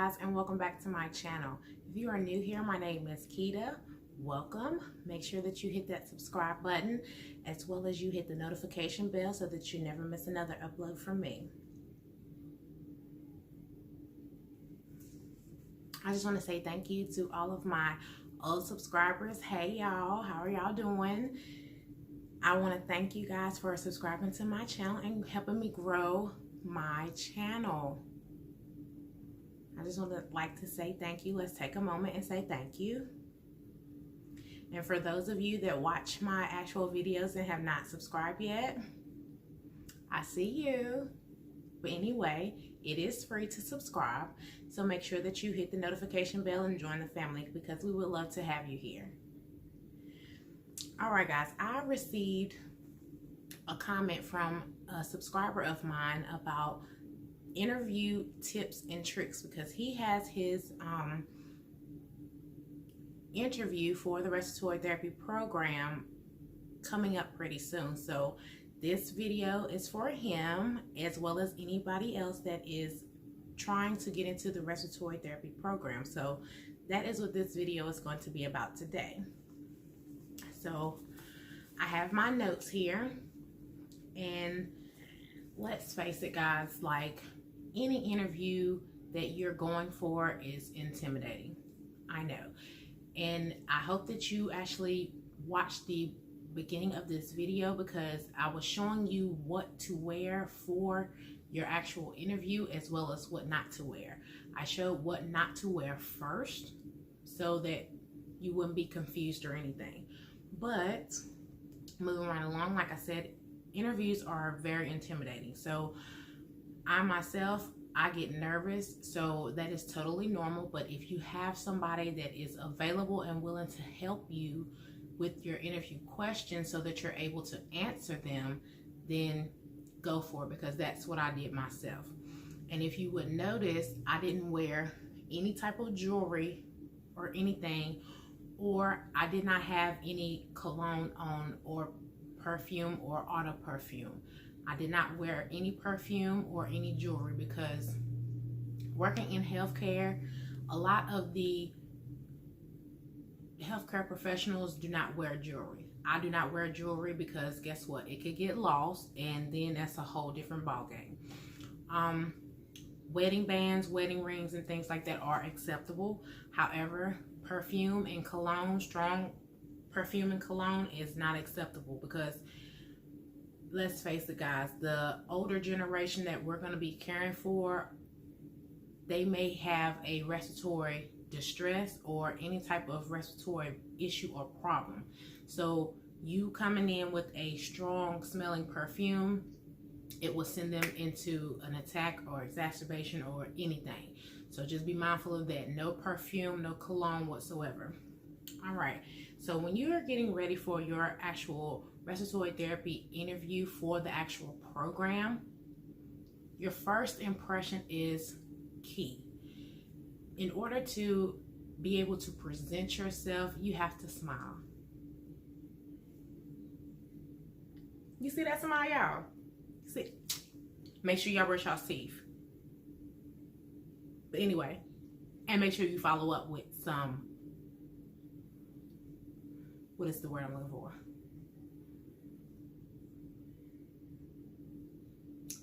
guys, and welcome back to my channel. If you are new here, my name is Keita. Welcome. Make sure that you hit that subscribe button as well as you hit the notification bell so that you never miss another upload from me. I just want to say thank you to all of my old subscribers. Hey y'all, how are y'all doing? I want to thank you guys for subscribing to my channel and helping me grow my channel. I just want to say thank you. Let's take a moment and say thank you. And for those of you that watch my actual videos and have not subscribed yet, I see you. But anyway, it is free to subscribe. So make sure that you hit the notification bell and join the family because we would love to have you here. All right, guys, I received a comment from a subscriber of mine about interview tips and tricks because he has his interview for the respiratory therapy program coming up pretty soon. So this video is for him as well as anybody else that is trying to get into the respiratory therapy program. So that is what this video is going to be about today. So I have my notes here, and let's face it, guys, like any interview that you're going for is intimidating. I know. And I hope that you actually watched the beginning of this video because I was showing you what to wear for your actual interview as well as what not to wear. I showed what not to wear first so that you wouldn't be confused or anything. But moving right along, like I said, interviews are very intimidating. So I get nervous, so that is totally normal. But if you have somebody that is available and willing to help you with your interview questions so that you're able to answer them, then go for it, because that's what I did myself. And if you would notice, I didn't wear any type of jewelry or anything, or I did not have any cologne on or perfume or auto perfume. I did not wear any perfume or any jewelry because working in healthcare, a lot of the healthcare professionals do not wear jewelry. I do not wear jewelry because guess what? It could get lost, and then that's a whole different ballgame. Wedding bands, wedding rings, and things like that are acceptable. However, perfume and cologne, strong perfume and cologne is not acceptable because let's face it, guys, the older generation that we're going to be caring for, they may have a respiratory distress or any type of respiratory issue or problem. So you coming in with a strong smelling perfume, it will send them into an attack or exacerbation or anything. So just be mindful of that. No perfume, no cologne whatsoever. All right. So when you are getting ready for your actual respiratory therapy interview for the actual program, your first impression is key. In order to be able to present yourself, you have to smile. You see that smile, y'all? See? Make sure y'all brush y'all's teeth. But anyway, and make sure you follow up with some, what is the word I'm looking for?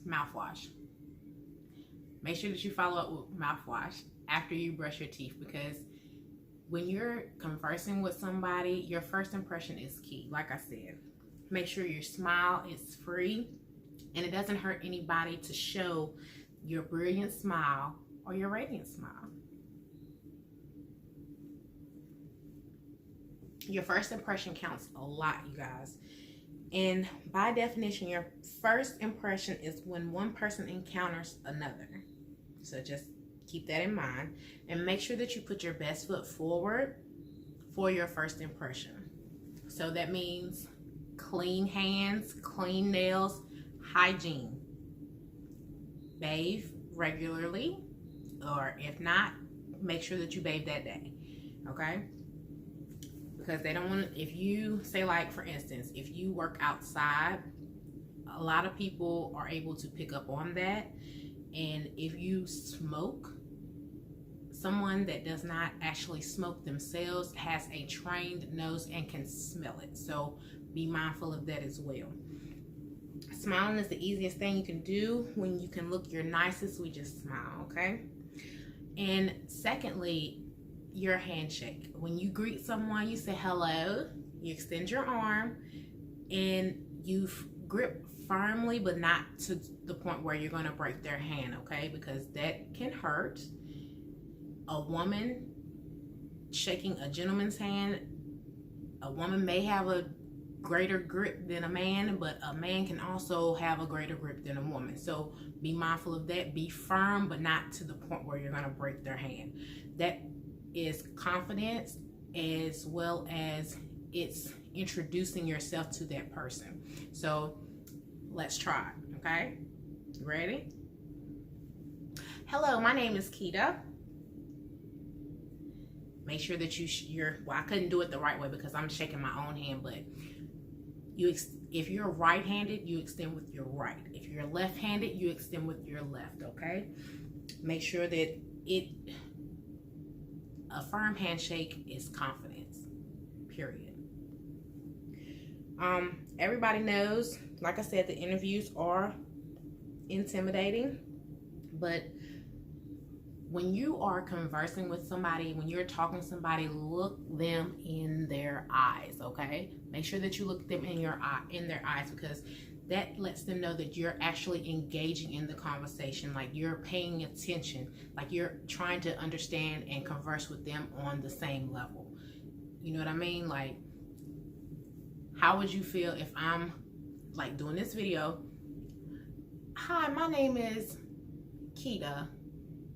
Mouthwash. Make sure that you follow up with mouthwash after you brush your teeth, because when you're conversing with somebody, your first impression is key. Like I said, make sure your smile is free and it doesn't hurt anybody to show your brilliant smile or your radiant smile. Your first impression counts a lot, you guys. And by definition, your first impression is when one person encounters another. So just keep that in mind and make sure that you put your best foot forward for your first impression. So that means clean hands, clean nails, hygiene. Bathe regularly, or if not, make sure that you bathe that day, okay? Because they don't want to, if you say, like for instance, if you work outside, a lot of people are able to pick up on that. And if you smoke, someone that does not actually smoke themselves has a trained nose and can smell it. So be mindful of that as well. Smiling is the easiest thing you can do. When you can look your nicest, we just smile, okay? And secondly, your handshake. When you greet someone, you say hello, you extend your arm, and you grip firmly, but not to the point where you're going to break their hand, okay? Because that can hurt. A woman shaking a gentleman's hand, a woman may have a greater grip than a man, but a man can also have a greater grip than a woman. So be mindful of that. Be firm, but not to the point where you're going to break their hand. That is confidence, as well as it's introducing yourself to that person. So let's try it, okay? Ready? Hello, my name is Keita. Make sure that well, I couldn't do it the right way because I'm shaking my own hand, but if you're right-handed, you extend with your right. If you're left-handed, you extend with your left, okay? Make sure that a firm handshake is confidence, period. Everybody knows, like I said, the interviews are intimidating, but when you are conversing with somebody, when you're talking to somebody, look them in their eyes, okay? Make sure that you look them in their eyes, because that lets them know that you're actually engaging in the conversation, like you're paying attention, like you're trying to understand and converse with them on the same level. You know what I mean? Like, how would you feel if I'm like doing this video? Hi, my name is Keita,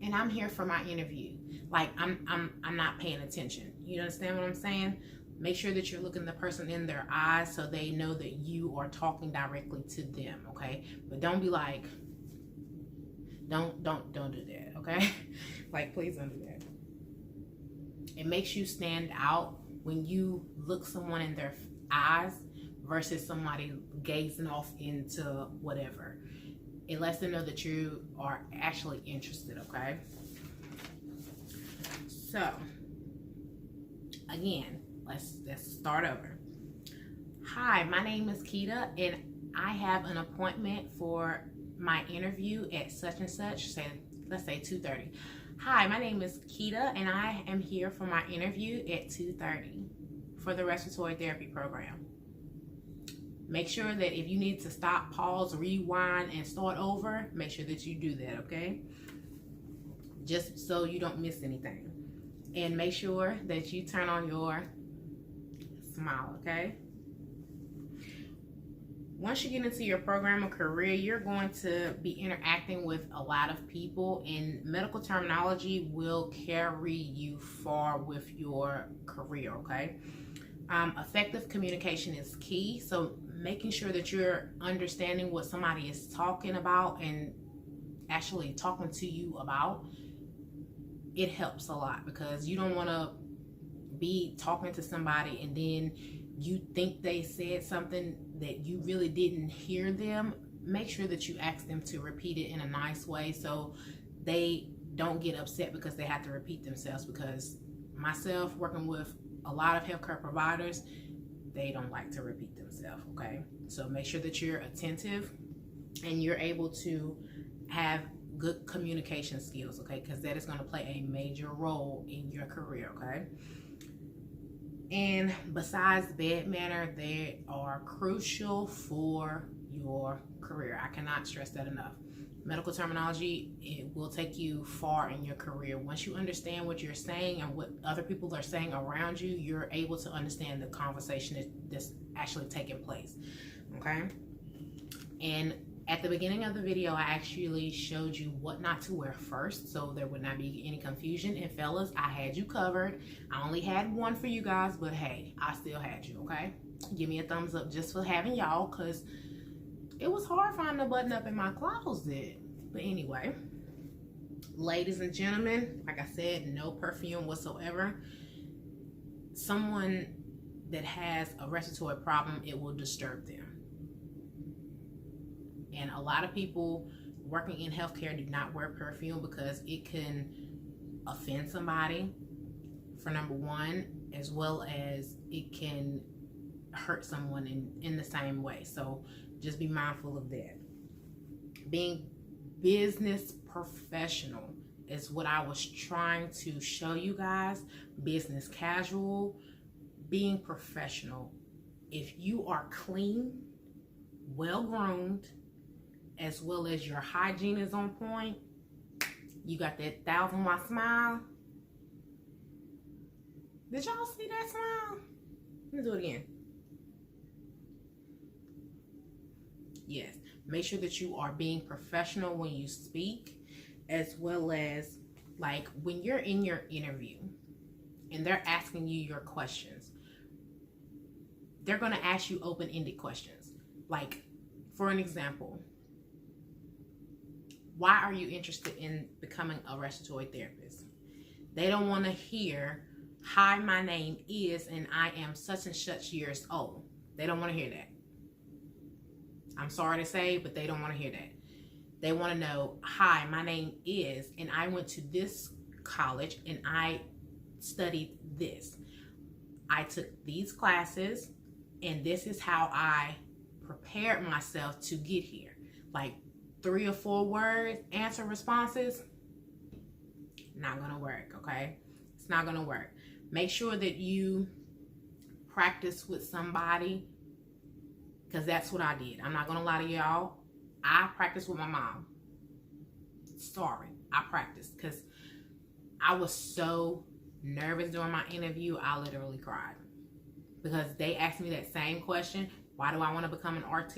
and I'm here for my interview. Like I'm not paying attention. You understand what I'm saying? Make sure that you're looking the person in their eyes so they know that you are talking directly to them, okay? But don't be like, don't do that, okay? Like, please don't do that. It makes you stand out when you look someone in their eyes versus somebody gazing off into whatever. It lets them know that you are actually interested, okay? So, again, let's start over. Hi, my name is Keita, and I have an appointment for my interview at such and such. Let's say 2:30. Hi, my name is Keita, and I am here for my interview at 2:30 for the respiratory therapy program. Make sure that if you need to stop, pause, rewind, and start over, make sure that you do that, okay? Just so you don't miss anything. And make sure that you turn on your smile, okay? Once you get into your program or career, you're going to be interacting with a lot of people, and medical terminology will carry you far with your career, okay? Effective communication is key, so making sure that you're understanding what somebody is talking about and actually talking to you about, it helps a lot, because you don't want to be talking to somebody and then you think they said something that you really didn't hear them. Make sure that you ask them to repeat it in a nice way so they don't get upset because they have to repeat themselves, because myself working with a lot of healthcare providers, they don't like to repeat themselves, okay? So make sure that you're attentive and you're able to have good communication skills, okay? Because that is going to play a major role in your career, okay? And besides bad manner, they are crucial for your career. I cannot stress that enough. Medical terminology, it will take you far in your career. Once you understand what you're saying and what other people are saying around you, you're able to understand the conversation that's actually taking place, okay? And at the beginning of the video, I actually showed you what not to wear first, so there would not be any confusion. And fellas, I had you covered. I only had one for you guys, but hey, I still had you, okay? Give me a thumbs up just for having y'all, because it was hard finding a button up in my closet. But anyway, ladies and gentlemen, like I said, no perfume whatsoever. Someone that has a respiratory problem, it will disturb them. And a lot of people working in healthcare do not wear perfume because it can offend somebody, for number one, as well as it can hurt someone in the same way. So just be mindful of that. Being business professional is what I was trying to show you guys. Business casual, being professional. If you are clean, well groomed, as well as your hygiene is on point, you got that 1,000-watt smile. Did y'all see that smile? Let me do it again. Yes. Make sure that you are being professional when you speak, as well as like when you're in your interview and they're asking you your questions, they're going to ask you open-ended questions. Like, for an example, why are you interested in becoming a respiratory therapist? They don't want to hear, hi, my name is, and I am such and such years old. They don't want to hear that. I'm sorry to say, but they don't want to hear that. They want to know, hi, my name is, and I went to this college and I studied this. I took these classes and this is how I prepared myself to get here. Like 3 or 4 words, answer responses, not going to work, okay? It's not going to work. Make sure that you practice with somebody, because that's what I did. I'm not going to lie to y'all. I practiced with my mom. Sorry, I practiced because I was so nervous during my interview. I literally cried because they asked me that same question. Why do I want to become an RT?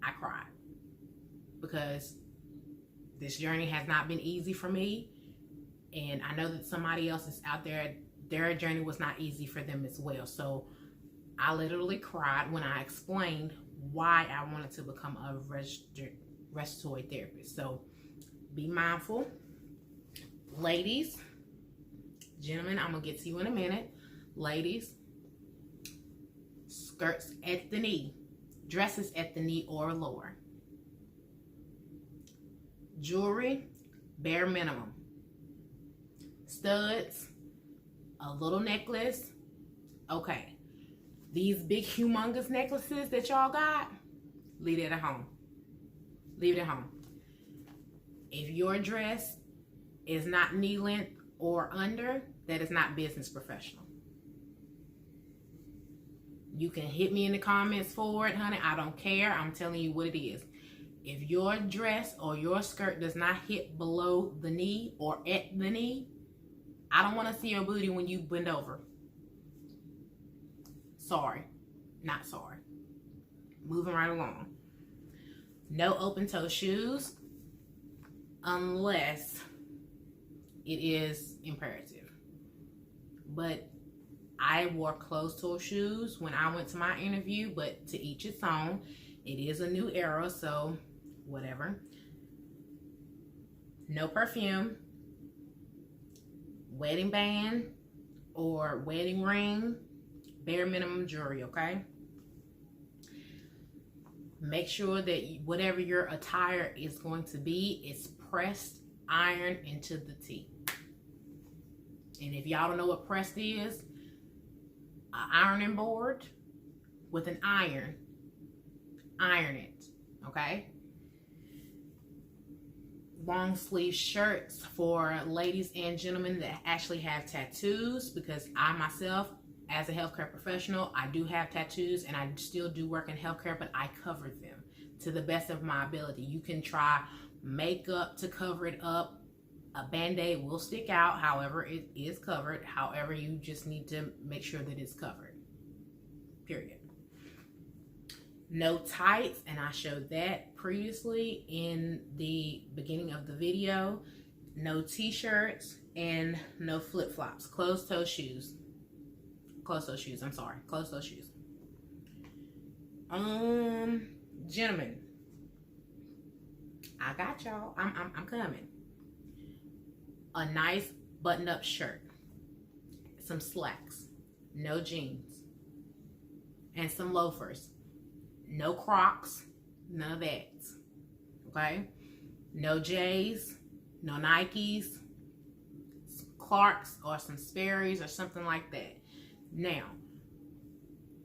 I cried because this journey has not been easy for me. And I know that somebody else is out there, their journey was not easy for them as well. So I literally cried when I explained why I wanted to become a respiratory therapist. So be mindful. Ladies, gentlemen, I'm going to get to you in a minute. Ladies, skirts at the knee, dresses at the knee or lower. Jewelry, bare minimum. Studs, a little necklace, okay. These big humongous necklaces that y'all got, leave it at home. Leave it at home. If your dress is not knee length or under, that is not business professional. You can hit me in the comments for it, honey. I don't care. I'm telling you what it is. If your dress or your skirt does not hit below the knee or at the knee, I don't want to see your booty when you bend over. Sorry, not sorry. Moving right along. No open toe shoes unless it is imperative. But I wore closed toe shoes when I went to my interview, but to each its own. It is a new era, so whatever. No perfume. Wedding band or wedding ring. Bare minimum jewelry, okay? Make sure that whatever your attire is going to be is pressed, ironed into the T. And if y'all don't know what pressed is, an ironing board with an iron. Iron it, okay? Long sleeve shirts for ladies and gentlemen that actually have tattoos, because I myself, as a healthcare professional, I do have tattoos and I still do work in healthcare, but I cover them to the best of my ability. You can try makeup to cover it up. A Band-Aid will stick out, however, it is covered. However, you just need to make sure that it's covered. Period. No tights, and I showed that previously in the beginning of the video. No t-shirts and no flip-flops. Closed-toe shoes. Closed-toe shoes, I'm sorry. Closed-toe shoes. Gentlemen, I got y'all. I'm coming. A nice button-up shirt. Some slacks. No jeans. And some loafers. No Crocs. None of that. Okay? No J's. no Nikes, Clarks, or some Sperry's or something like that. Now,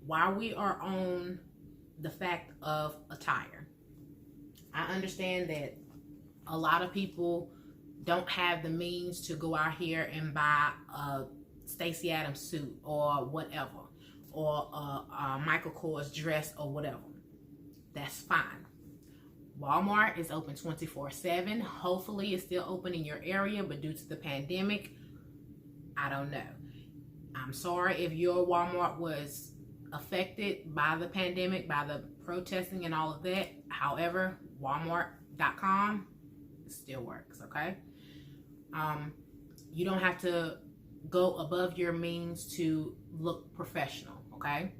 while we are on the fact of attire, I understand that a lot of people don't have the means to go out here and buy a Stacey Adams suit or whatever, or a Michael Kors dress or whatever. That's fine. Walmart is open 24/7. Hopefully it's still open in your area, but due to the pandemic, I don't know. I'm sorry if your Walmart was affected by the pandemic, by the protesting and all of that. However, Walmart.com still works, okay? You don't have to go above your means to look professional, okay?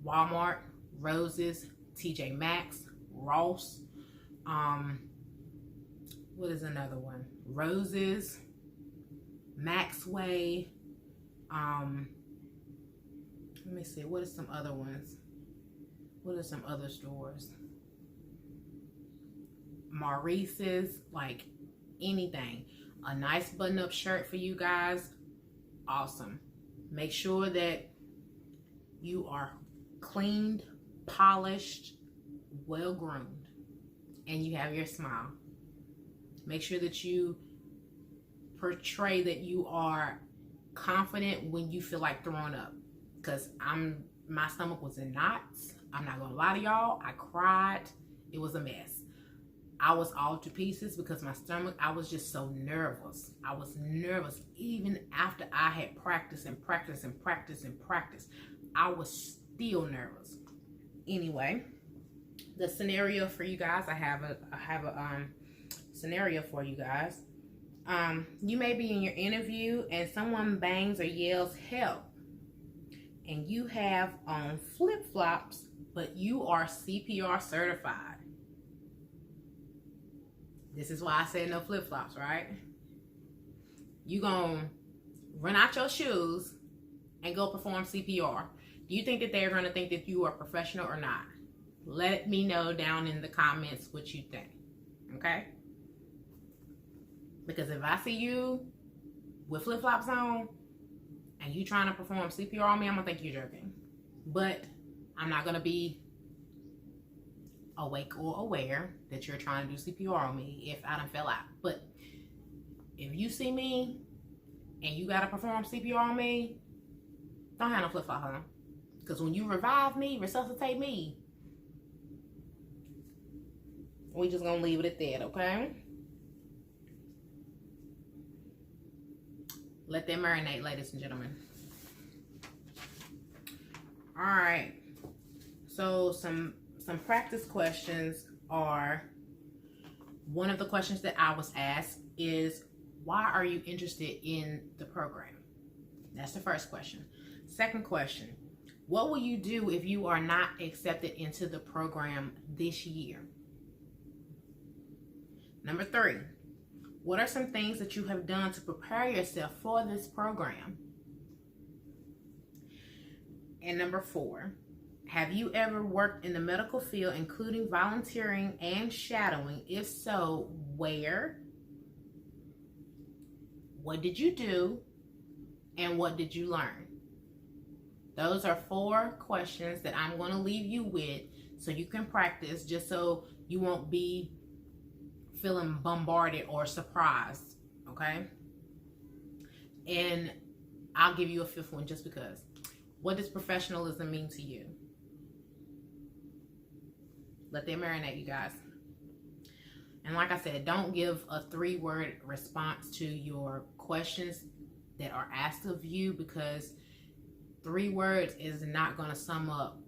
Walmart, Roses, TJ Maxx, Ross, what is another one? Roses, Maxway, let me see, what are some other ones? What are some other stores? Maurice's, like anything. A nice button-up shirt for you guys, awesome. Make sure that you are cleaned, polished, well-groomed, and you have your smile. Make sure that you portray that you are confident when you feel like throwing up, because my stomach was in knots. I'm not gonna lie to y'all, I cried. It was a mess. I was all to pieces because my stomach, I was just so nervous. I was nervous even after I had practiced and practiced and practiced and practiced. I was still nervous. Anyway, the scenario for you guys, I have a scenario for you guys. You may be in your interview and someone bangs or yells help, and you have on flip-flops, but you are CPR certified. This is why I said no flip-flops, right? You gonna run out your shoes and go perform CPR. Do you think that they're gonna think that you are professional or not? Let me know down in the comments what you think, okay? Because if I see you with flip-flops on and you trying to perform CPR on me, I'm gonna think you're joking. But I'm not gonna be awake or aware that you're trying to do CPR on me if I done fell out. But if you see me and you gotta perform CPR on me, don't have no flip-flop on. Because when you revive me, resuscitate me, we just gonna leave it at that, okay? Let that marinate, ladies and gentlemen. All right. So some practice questions are, one of the questions that I was asked is, why are you interested in the program? That's the first question. Second question, what will you do if you are not accepted into the program this year? Number 3, what are some things that you have done to prepare yourself for this program? And number 4, have you ever worked in the medical field, including volunteering and shadowing? If so, where? What did you do? And what did you learn? Those are 4 questions that I'm going to leave you with so you can practice, just so you won't be feeling bombarded or surprised, okay? And I'll give you a 5th one just because. What does professionalism mean to you? Let that marinate, you guys. And like I said, don't give a 3-word response to your questions that are asked of you, because 3 words is not going to sum up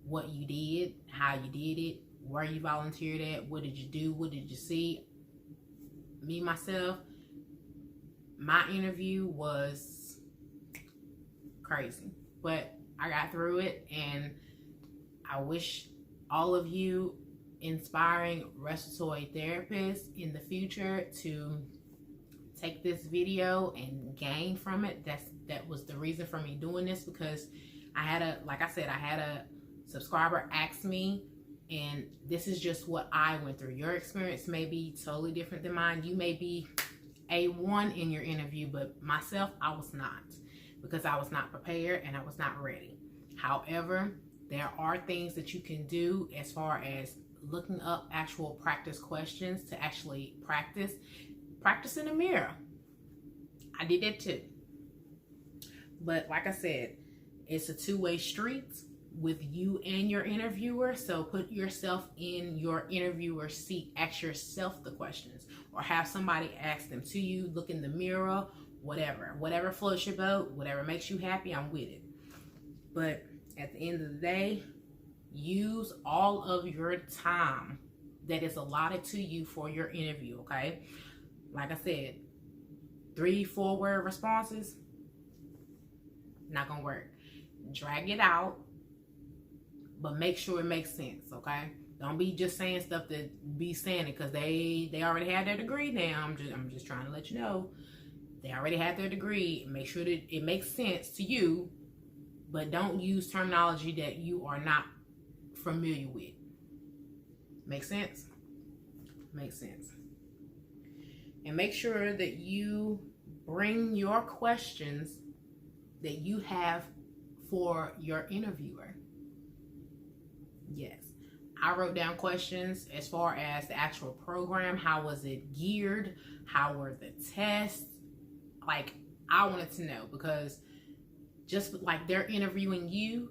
what you did, how you did it, where you volunteered at, what did you do, what did you see. Me, myself, my interview was crazy, but I got through it, and I wish all of you inspiring respiratory therapists in the future to take this video and gain from it. That was the reason for me doing this, because I had a subscriber ask me And this is just what I went through. Your experience may be totally different than mine. You may be A1 in your interview, but myself, I was not, because I was not prepared and I was not ready. However, there are things that you can do as far as looking up actual practice questions to actually practice in the mirror. I did that too. But like I said, it's a two-way street with you and your interviewer. So put yourself in your interviewer's seat. Ask yourself the questions, or have somebody ask them to you. Look in the mirror, whatever floats your boat, whatever makes you happy, I'm with it. But at the end of the day, use all of your time that is allotted to you for your interview, okay? Like I said, 3-4 word responses, not gonna work. Drag it out, but make sure it makes sense, okay? Don't be just saying stuff that be saying it because they already had their degree now. I'm just trying to let you know. They already had their degree. Make sure that it makes sense to you, but don't use terminology that you are not familiar with. Make sense? Makes sense. And make sure that you bring your questions that you have for your interviewer. Yes, I wrote down questions as far as the actual program. How was it geared? How were the tests? Like, I wanted to know, because just like they're interviewing you,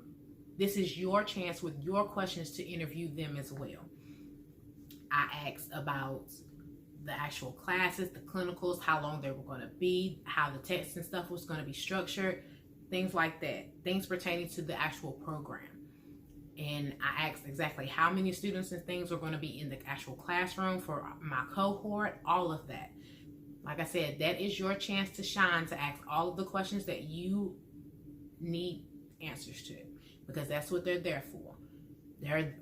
this is your chance with your questions to interview them as well. I asked about the actual classes, the clinicals, how long they were going to be, how the tests and stuff was going to be structured, things like that, things pertaining to the actual program. And I asked exactly how many students and things were going to be in the actual classroom for my cohort, all of that. Like I said, that is your chance to shine, to ask all of the questions that you need answers to, because that's what they're there for. They're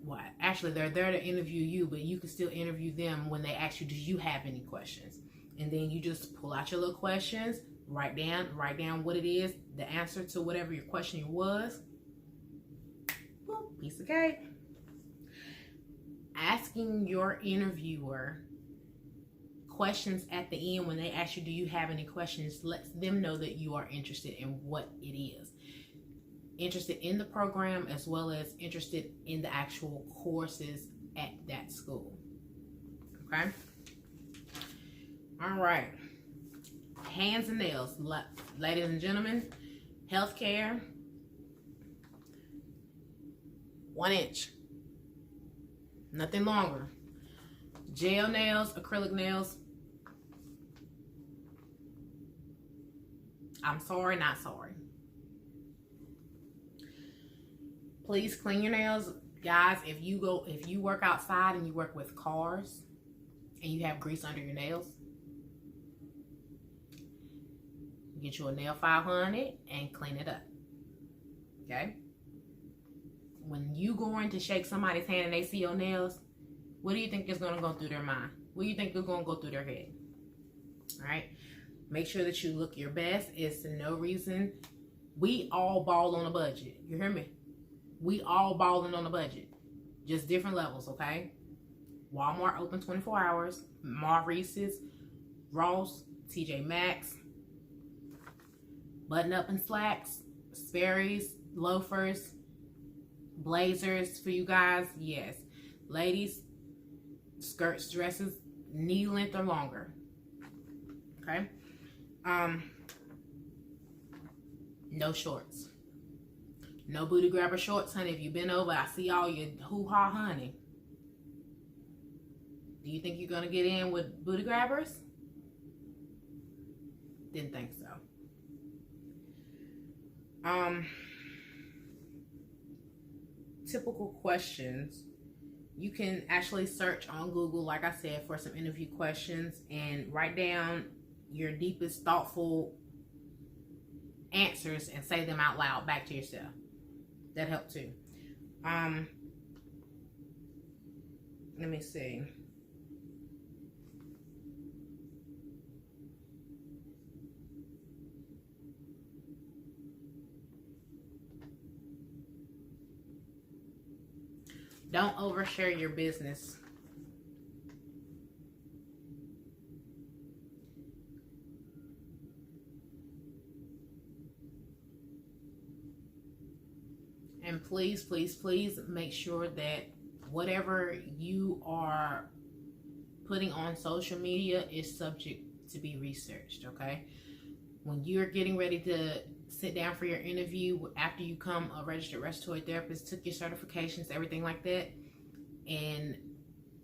there to interview you, but you can still interview them when they ask you, do you have any questions? And then you just pull out your little questions, write down what it is, the answer to whatever your question was. Boom, piece of cake. Asking your interviewer questions at the end when they ask you, do you have any questions, lets them know that you are interested in what it is. Interested in the program, as well as interested in the actual courses at that school. Okay? All right. Hands and nails. Ladies and gentlemen, healthcare, 1 inch. Nothing longer. Gel nails, acrylic nails. I'm sorry, not sorry. Please clean your nails. Guys, if you work outside and you work with cars and you have grease under your nails, get you a nail file on it and clean it up. Okay? When you going to shake somebody's hand and they see your nails, what do you think is going to go through their mind? What do you think is going to go through their head? All right? Make sure that you look your best. It's no reason. We all ball on a budget. You hear me? We all balling on a budget. Just different levels, okay? Walmart open 24 hours. Maurice's, Ross, TJ Maxx, button up and slacks, Sperry's, loafers, blazers for you guys. Yes. Ladies, skirts, dresses, knee length or longer. Okay? No shorts. No booty grabber shorts, honey. If you been over, I see all your hoo-ha, honey. Do you think you're going to get in with booty grabbers? Didn't think so. Typical questions. You can actually search on Google, like I said, for some interview questions and write down your deepest, thoughtful answers and say them out loud back to yourself. That helped too. Let me see. Don't overshare your business. And please, please, please make sure that whatever you are putting on social media is subject to be researched, okay? When you're getting ready to sit down for your interview, after you become a registered respiratory therapist, took your certifications, everything like that, and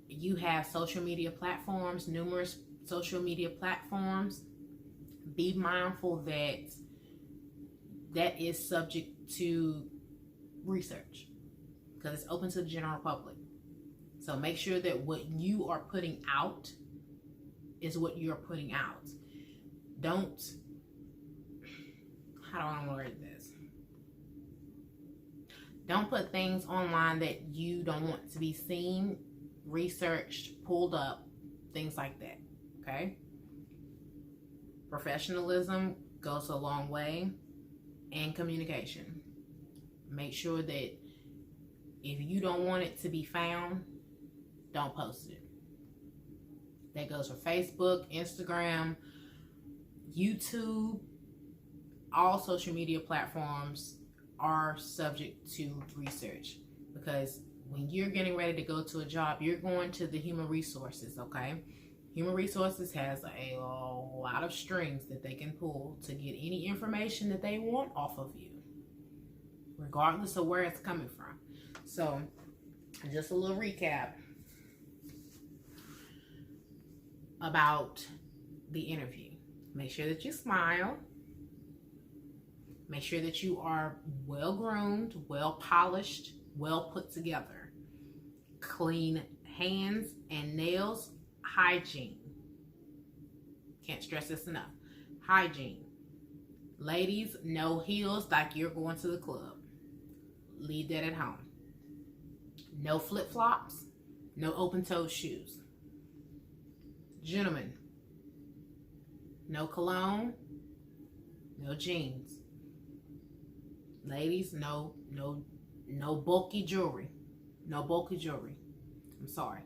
you have social media platforms, numerous social media platforms, be mindful that that is subject to research because it's open to the general public. So make sure that what you are putting out is what you're putting out. Don't, how do I want to word this? Don't put things online that you don't want to be seen, researched, pulled up, things like that, okay? Professionalism goes a long way, and communication. Make sure that if you don't want it to be found, don't post it. That goes for Facebook, Instagram, YouTube. All social media platforms are subject to research, because when you're getting ready to go to a job, you're going to the human resources, okay? Human resources has a lot of strings that they can pull to get any information that they want off of you, regardless of where it's coming from. So, just a little recap about the interview. Make sure that you smile. Make sure that you are well groomed, well polished, well put together. Clean hands and nails. Hygiene. Can't stress this enough. Hygiene. Ladies, no heels like you're going to the club. Leave that at home. No flip-flops. No open-toed shoes. Gentlemen, no cologne. No jeans. Ladies, no bulky jewelry. No bulky jewelry. I'm sorry.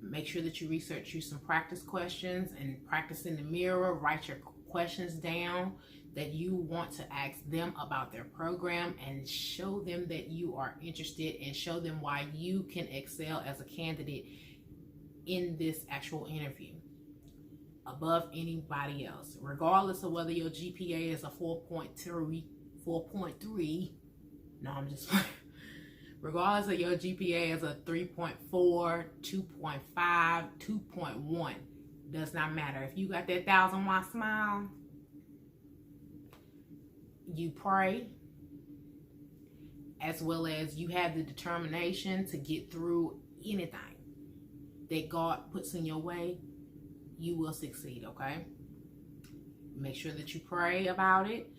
Make sure that you research some practice questions and practice in the mirror. Write your questions down that you want to ask them about their program, and show them that you are interested, and show them why you can excel as a candidate in this actual interview above anybody else, regardless of whether your GPA is a 4.3. No, I'm just regardless of your GPA is a 3.4, 2.5, 2.1, does not matter. If you got that 1,000-watt smile, you pray, as well as you have the determination to get through anything that God puts in your way, you will succeed, okay? Make sure that you pray about it.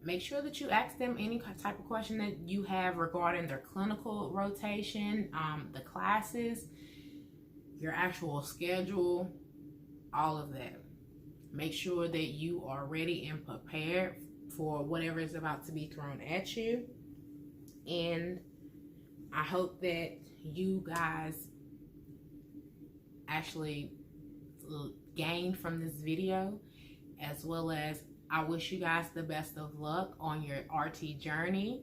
Make sure that you ask them any type of question that you have regarding their clinical rotation, the classes, your actual schedule, all of that. Make sure that you are ready and prepared for whatever is about to be thrown at you. And I hope that you guys actually gained from this video, as well as I wish you guys the best of luck on your RT journey.